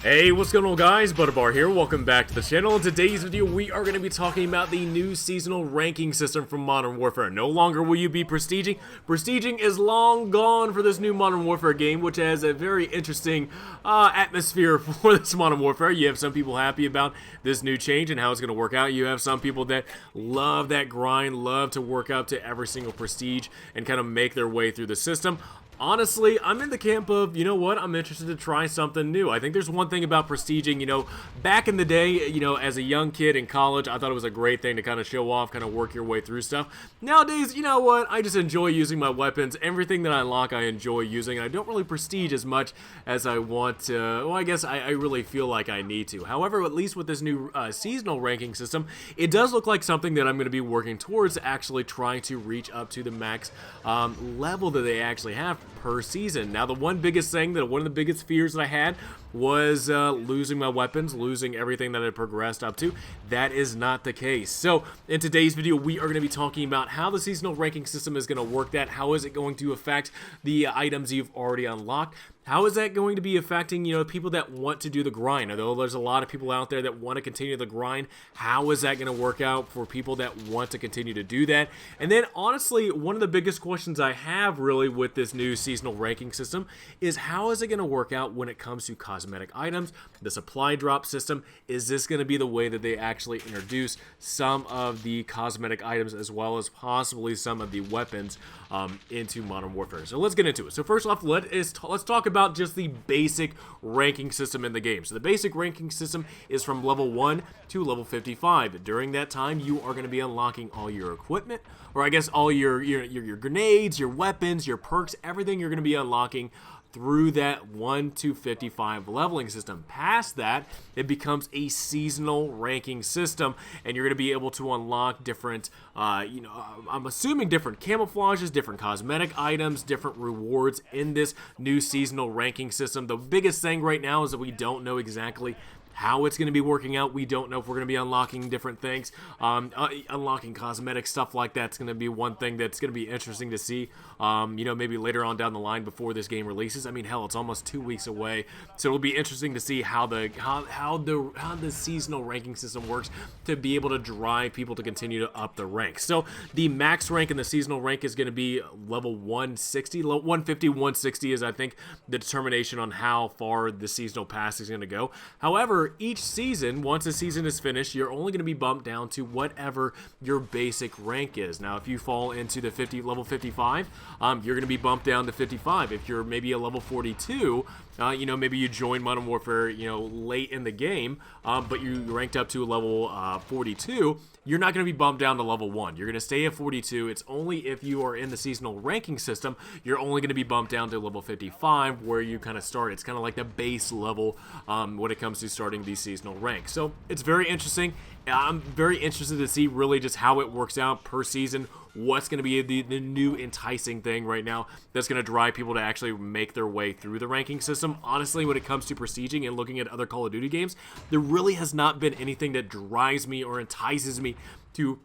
Hey, what's going on guys? Butterbar here, welcome back to the channel. In today's video, we are going to be talking about the new seasonal ranking system from Modern Warfare. No longer will you be prestiging. Prestiging is long gone for this new Modern Warfare game, which has a very interesting atmosphere for this Modern Warfare. You have some people happy about this new change and how it's going to work out. You have some people that love that grind, love to work up to every single prestige and kind of make their way through the system. Honestly, I'm in the camp of, you know what, I'm interested to try something new. I think there's one thing about prestiging, back in the day, as a young kid in college, I thought it was a great thing to kind of show off, kind of work your way through stuff. Nowadays, you know what, I just enjoy using my weapons. Everything that I unlock, I enjoy using. I don't really prestige as much as I want to, well, I guess I really feel like I need to. However, at least with this new seasonal ranking system, it does look like something that I'm going to be working towards, actually trying to reach up to the max level that they actually have per season. Now, one of the biggest fears that I had was losing my weapons, losing everything that I progressed up to. That is not the case. So in today's video, we are going to be talking about how the seasonal ranking system is going to work. How is it going to affect the items you've already unlocked? How is that going to be affecting, people that want to do the grind? Although there's a lot of people out there that want to continue the grind, how is that going to work out for people that want to continue to do that? And then, honestly, one of the biggest questions I have really with this new seasonal ranking system is how is it going to work out when it comes to cosmetic items, the supply drop system? Is this going to be the way that they actually introduce some of the cosmetic items as well as possibly some of the weapons into Modern Warfare? So let's get into it. So first off, let's talk about just the basic ranking system in the game. So the basic ranking system is from level 1 to level 55. During that time, you are going to be unlocking all your equipment, or I guess all your grenades, your weapons, your perks, everything you're going to be unlocking through that 1 to 55 leveling system. Past that, it becomes a seasonal ranking system, and you're going to be able to unlock different, I'm assuming different camouflages, different cosmetic items, different rewards in this new seasonal ranking system. The biggest thing right now is that we don't know exactly how it's going to be working out. We don't know if we're going to be unlocking different things. Unlocking cosmetic stuff like that's going to be one thing that's going to be interesting to see. Maybe later on down the line before this game releases. I mean, hell, it's almost 2 weeks away, so it'll be interesting to see how the seasonal ranking system works to be able to drive people to continue to up the rank. So the max rank in the seasonal rank is going to be level 160, 150, 160 is I think the determination on how far the seasonal pass is going to go. However, each season, once a season is finished, you're only going to be bumped down to whatever your basic rank is. Now, if you fall into the level 55, you're going to be bumped down to 55. If you're maybe a level 42, maybe you join Modern Warfare, late in the game, but you ranked up to a level 42, you're not going to be bumped down to level 1. You're going to stay at 42. It's only if you are in the seasonal ranking system, you're only going to be bumped down to level 55, where you kind of start. It's kind of like the base level when it comes to starting the seasonal rank. So it's very interesting. I'm very interested to see really just how it works out per season. What's going to be the new enticing thing right now that's going to drive people to actually make their way through the ranking system. Honestly, when it comes to prestiging and looking at other Call of Duty games, there really has not been anything that drives me or entices me to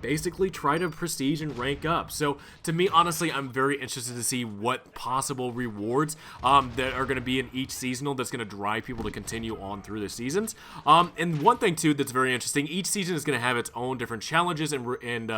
basically try to prestige and rank up. So to me, honestly, I'm very interested to see what possible rewards that are going to be in each seasonal that's going to drive people to continue on through the seasons. And one thing too that's very interesting, each season is going to have its own different challenges and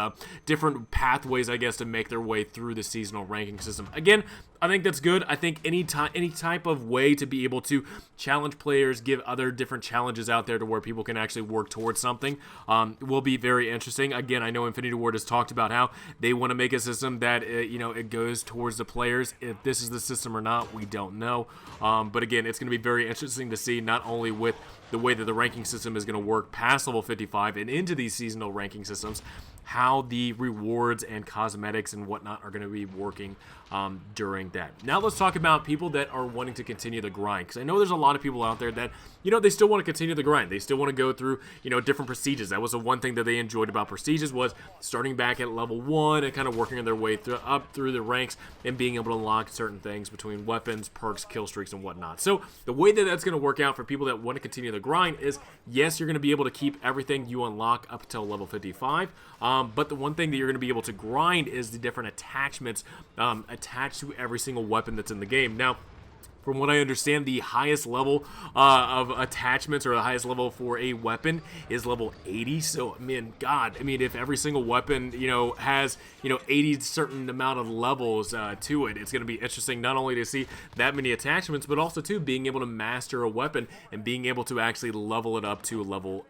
different pathways, I guess, to make their way through the seasonal ranking system. Again, I think that's good. I think any type of way to be able to challenge players, give other different challenges out there to where people can actually work towards something will be very interesting. Again, I know Infinity Ward has talked about how they want to make a system that it goes towards the players. If this is the system or not, we don't know. But again, it's going to be very interesting to see, not only with the way that the ranking system is going to work past level 55 and into these seasonal ranking systems, how the rewards and cosmetics and whatnot are going to be working during that. Now let's talk about people that are wanting to continue the grind, because I know there's a lot of people out there that, they still want to continue the grind. They still want to go through, different prestiges. That was the one thing that they enjoyed about prestiges, was starting back at level 1 and kind of working their way up through the ranks and being able to unlock certain things between weapons, perks, kill streaks, and whatnot. So the way that that's going to work out for people that want to continue the grind is, yes, you're going to be able to keep everything you unlock up until level 55, but the one thing that you're going to be able to grind is the different attachments attached to every single weapon that's in the game. Now, From what I understand, the highest level of attachments, or the highest level for a weapon, is level 80. So, God, if every single weapon, has, 80 certain amount of levels to it, it's going to be interesting not only to see that many attachments, but also too being able to master a weapon and being able to actually level it up to level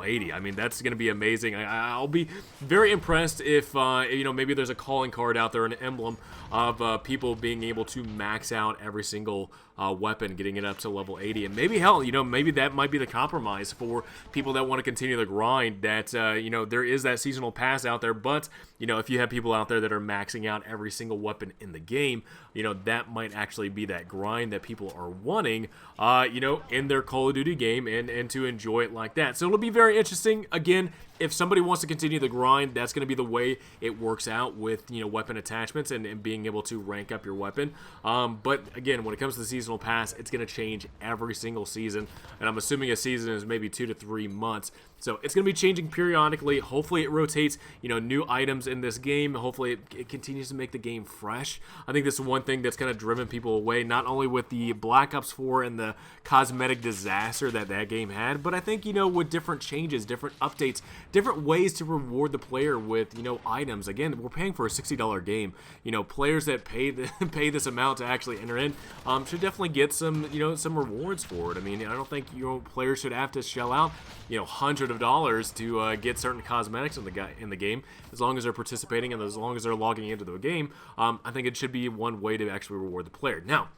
80. That's going to be amazing. I'll be very impressed if maybe there's a calling card out there, an emblem of people being able to max out every single weapon, getting it up to level 80. And maybe, hell, maybe that might be the compromise for people that want to continue the grind, that there is that seasonal pass out there. But if you have people out there that are maxing out every single weapon in the game, that might actually be that grind that people are wanting in their Call of Duty game, and to enjoy it like that. So it'll be very interesting. Again, if somebody wants to continue the grind, that's going to be the way it works out with weapon attachments and being able to rank up your weapon. But again, when it comes to the seasonal pass, it's going to change every single season, and I'm assuming a season is maybe 2 to 3 months. So it's going to be changing periodically. Hopefully it rotates, new items in this game. Hopefully it continues to make the game fresh. I think this is one thing that's kind of driven people away, not only with the Black Ops 4 and the cosmetic disaster that game had, but I think, with different changes, different updates, different ways to reward the player with, items. Again, we're paying for a $60 game. Players that pay this amount to actually enter in should definitely get some, some rewards for it. I don't think, players should have to shell out, hundreds of dollars to get certain cosmetics in the game, as long as they're participating and as long as they're logging into the game. I think it should be one way to actually reward the player. Now,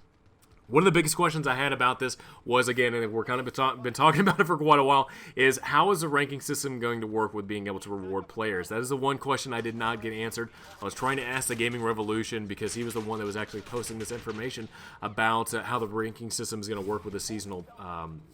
one of the biggest questions I had about this was, again, and we're kind of been talking about it for quite a while, is how is the ranking system going to work with being able to reward players? That is the one question I did not get answered. I was trying to ask the Gaming Revolution, because he was the one that was actually posting this information about how the ranking system is going to work with the seasonal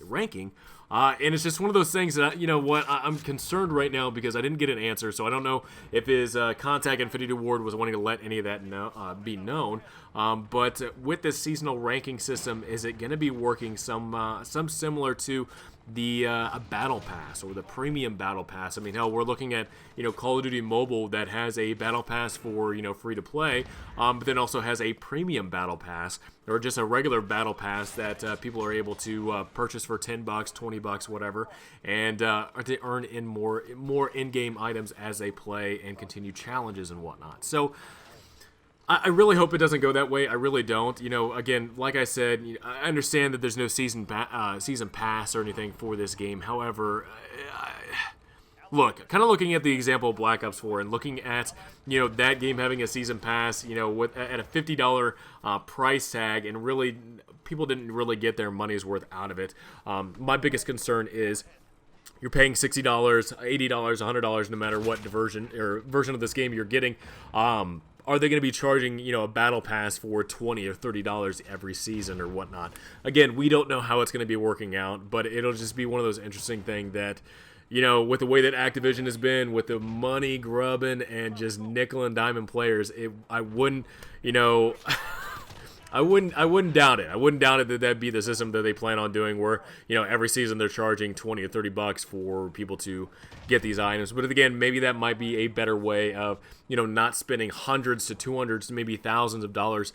ranking. And it's just one of those things that, I'm concerned right now because I didn't get an answer, so I don't know if his contact Infinity Ward was wanting to let any of that be known. But with this seasonal ranking system, is it going to be working some similar to the Battle Pass or the Premium Battle Pass? Hell, we're looking at, Call of Duty Mobile that has a Battle Pass for, free to play, but then also has a Premium Battle Pass, or just a regular Battle Pass that people are able to purchase for $10, $20, whatever, and to earn in more in-game items as they play and continue challenges and whatnot. So I really hope it doesn't go that way. I really don't. Again, like I said, I understand that there's no season pass or anything for this game. However, look, kind of looking at the example of Black Ops 4 and looking at, that game having a season pass, at a $50 price tag, and really people didn't really get their money's worth out of it. My biggest concern is, you're paying $60, $80, $100, no matter what version of this game you're getting. Are they going to be charging, a battle pass for $20 or $30 every season or whatnot? Again, we don't know how it's going to be working out, but it'll just be one of those interesting things that, with the way that Activision has been, with the money grubbing and just nickel and diamond players, I wouldn't doubt it. I wouldn't doubt it that that'd be the system that they plan on doing, where, every season they're charging $20 or $30 for people to get these items. But again, maybe that might be a better way of, not spending hundreds to 200s to maybe thousands of dollars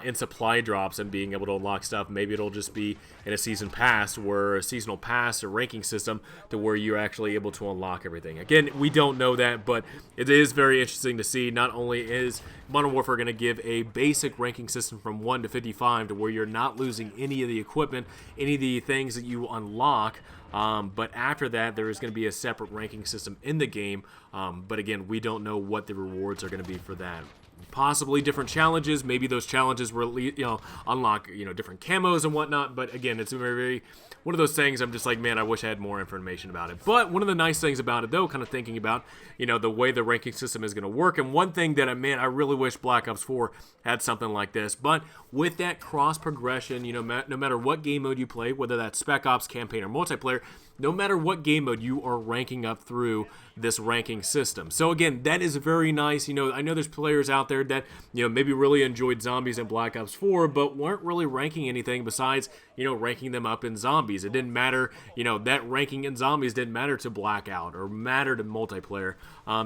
in supply drops and being able to unlock stuff. Maybe it'll just be in a season pass, where a seasonal pass or ranking system to where you're actually able to unlock everything. Again, we don't know that, but it is very interesting to see. Not only is Modern Warfare going to give a basic ranking system from 1 to 55 to where you're not losing any of the equipment, any of the things that you unlock, but after that there is going to be a separate ranking system in the game. But again, we don't know what the rewards are going to be for that. Possibly different challenges. Maybe those challenges will, unlock, different camos and whatnot. But again, it's very one of those things. I'm just like, man, I wish I had more information about it. But one of the nice things about it, though, kind of thinking about, the way the ranking system is going to work, and one thing that I really wish Black Ops 4 had something like this. But with that cross progression, no matter what game mode you play, whether that's Spec Ops, campaign, or multiplayer, no matter what game mode, you are ranking up through this ranking system. So again, that is very nice. You know, I know there's players out there that, you know, maybe really enjoyed zombies and Black Ops 4, but weren't really ranking anything besides, you know, ranking them up in zombies. It didn't matter, you know, that ranking in zombies didn't matter to Blackout or matter to multiplayer.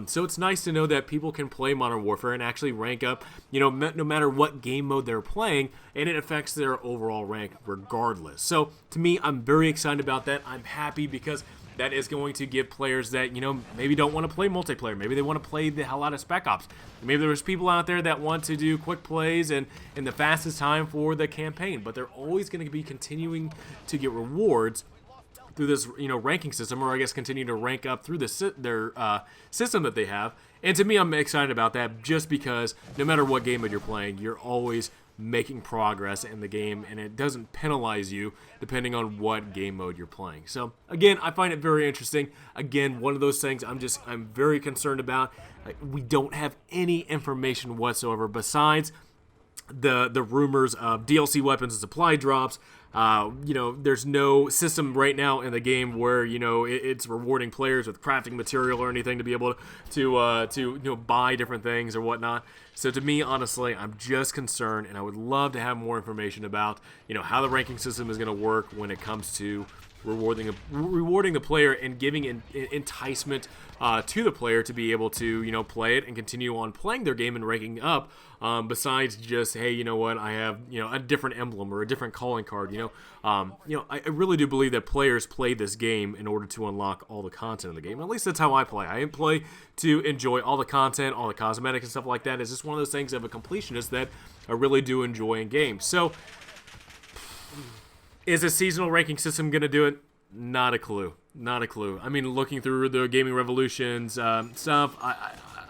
So it's nice to know that people can play Modern Warfare and actually rank up, you know, no matter what game mode they're playing, and it affects their overall rank regardless. So to me, I'm very excited about that. I'm happy because that is going to give players that, you know, maybe don't want to play multiplayer. Maybe they want to play the hell out of Spec Ops. Maybe there's people out there that want to do quick plays and in the fastest time for the campaign, but they're always going to be continuing to get rewards through this, you know, ranking system, or I guess continue to rank up through their system that they have. And to me, I'm excited about that just because no matter what game mode you're playing, you're always making progress in the game, and it doesn't penalize you depending on what game mode you're playing. So again, I find it very interesting. Again, one of those things I'm very concerned about. We don't have any information whatsoever besides the rumors of DLC weapons and supply drops. You know, there's no system right now in the game where, you know, it's rewarding players with crafting material or anything to be able to you know, buy different things or whatnot. So to me, honestly, I'm just concerned, and I would love to have more information about, you know, how the ranking system is going to work when it comes to rewarding the player and giving enticement to the player to be able to, you know, play it and continue on playing their game and ranking up. Besides just, hey, you know what, I have, you know, a different emblem or a different calling card. You know, I really do believe that players play this game in order to unlock all the content of the game. At least that's how I play. I play to enjoy all the content, all the cosmetics and stuff like that. It's just one of those things of a completionist that I really do enjoy in games. So, is a seasonal ranking system going to do it? Not a clue. Not a clue. I mean, looking through the Gaming Revolutions stuff,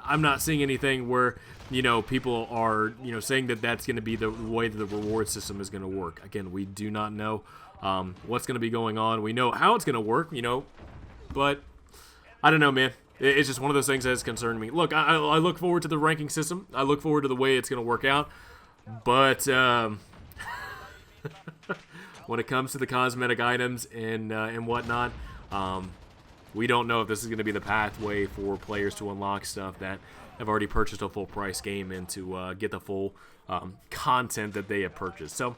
I'm not seeing anything where, you know, people are, you know, saying that that's going to be the way that the reward system is going to work. Again, we do not know what's going to be going on. We know how it's going to work, you know, but I don't know, man. It's just one of those things that has concerned me. Look, I look forward to the ranking system. I look forward to the way it's going to work out, but when it comes to the cosmetic items and whatnot, we don't know if this is going to be the pathway for players to unlock stuff that have already purchased a full price game and to get the full content that they have purchased. So,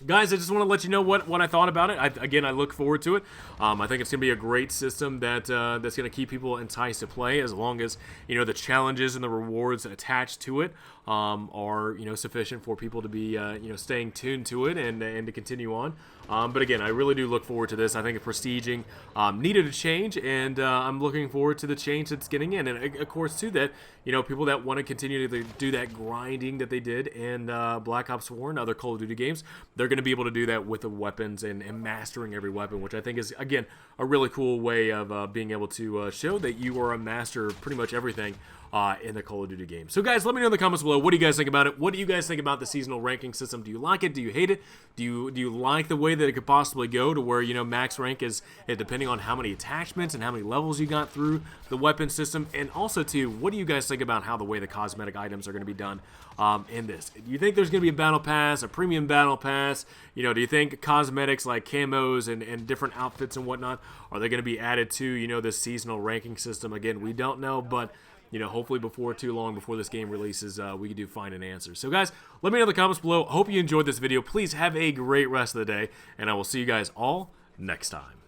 guys, I just want to let you know what I thought about it. Again, I look forward to it. I think it's going to be a great system that's going to keep people enticed to play, as long as, you know, the challenges and the rewards attached to it are, you know, sufficient for people to be, you know, staying tuned to it and to continue on. But again, I really do look forward to this. I think prestiging needed a change, and I'm looking forward to the change that's getting in. And of course, too, that, you know, people that want to continue to do that grinding that they did in Black Ops 4 and other Call of Duty games, they're going to be able to do that with the weapons and mastering every weapon, which I think is, again, a really cool way of being able to show that you are a master of pretty much everything in the Call of Duty game. So guys, let me know in the comments below, what do you guys think about it? What do you guys think about the seasonal ranking system? Do you like it? Do you hate it? Do you like the way that it could possibly go to where, you know, max rank is depending on how many attachments and how many levels you got through the weapon system? And also too, what do you guys think about how the way the cosmetic items are going to be done in this? Do you think there's going to be a battle pass, a premium battle pass? You know, do you think cosmetics like camos and different outfits and whatnot, are they going to be added to, you know, this seasonal ranking system? Again, we don't know, but, you know, hopefully before too long, before this game releases, we do find an answer. So guys, let me know in the comments below. I hope you enjoyed this video. Please have a great rest of the day, and I will see you guys all next time.